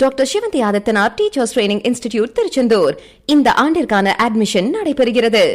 Doctor Sivanthi Adithanar teachers training institute Tiruchendur இந்த ஆண்டிற்கான admission நடைபெறுகிறது.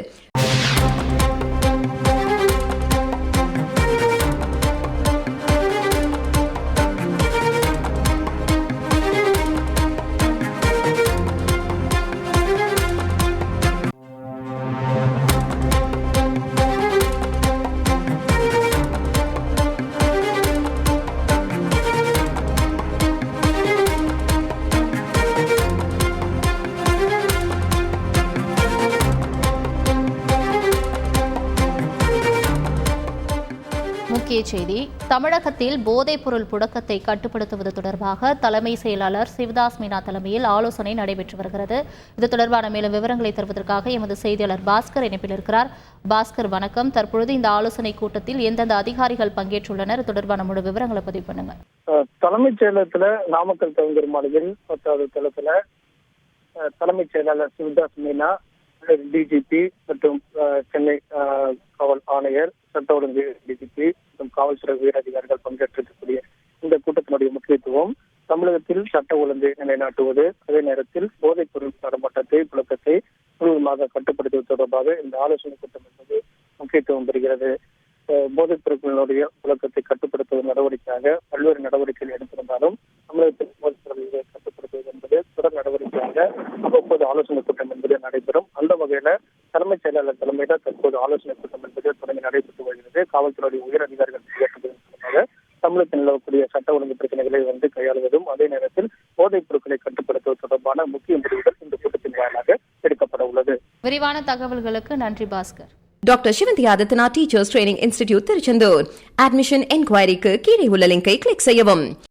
முக்கிய செய்தி: தமிழகத்தில் போதைப்பொருள் புழக்கத்தை கட்டுப்படுத்துவது தொடர்பாக தலைமை செயலாளர் சிவதாஸ் மீனா தலைமையில் ஆலோசனை நடைபெற்று வருகிறது. இது தொடர்பான மேலும் விவரங்களை தருவதற்காக எமது செய்தியாளர் பாஸ்கர் இணைப்பில் இருக்கிறார். பாஸ்கர், வணக்கம். தற்பொழுது இந்த ஆலோசனை கூட்டத்தில் எந்தெந்த அதிகாரிகள் பங்கேற்றுள்ளனர்? தொடர்பான முழு விவரங்களை பதிவு பண்ணுங்க. தலைமைச் செயலகத்துல நாமக்கல் கவிஞர் 10வது தளத்துல தலைமைச் செயலாளர் சிவதாஸ் மீனா, டிஜிபி மற்றும் சென்னை காவல் ஆணையர், சட்ட ஒழுங்கு டிஜிபி மற்றும் காவல்துறை உயர் அதிகாரிகள் பங்கேற்றிருக்கக்கூடிய இந்த கூட்டத்தினுடைய முக்கியத்துவம் தமிழகத்தில் சட்ட ஒழுங்கை நிலைநாட்டுவது, அதே நேரத்தில் போதைப் பொருள் நடமாட்டத்தை புழக்கத்தை முழுவதுமாக கட்டுப்படுத்துவது தொடர்பாக இந்த ஆலோசனை கூட்டம் என்பது முக்கியத்துவம் பெறுகிறது. போதைப் பொருட்களினுடைய புழக்கத்தை கட்டுப்படுத்துவது நடவடிக்கையாக பல்வேறு நடவடிக்கைகள் எடுத்திருந்தாலும் தமிழகத்தில் போதைப் பொருட்களை கட்டுப்படுத்துவது என்பது தொடர் நடவடிக்கையாக அவ்வப்போது ஆலோசனை கூட்டம் என்பது நடைபெறும். அந்த வகையில தலைமைச் செயலாளர் தலைமையில தற்போது ஆலோசனை கூட்டம் என்பது தொடங்கி நடைபெற்று வருகிறது. காவல்துறை உயர் அதிகாரிகள் பங்கேற்பதன் தமிழகத்தில் நிலவக்கூடிய சட்ட ஒழுங்கு பிரச்சனைகளை கையாளுவதும், அதே நேரத்தில் போதைப் பொருட்களை கட்டுப்படுத்துவது தொடர்பான முக்கிய முடிவுகள் இந்த கூட்டத்தின் வாயிலாக எடுக்கப்பட உள்ளது. விரிவான தகவல்களுக்கு நன்றி Bhaskar. Doctor Sivanthi Adithanar teachers training institute Tiruchendur. Admission என்கொயரிக்கு கீழே உள்ள லிங்கை கிளிக் செய்யவும்.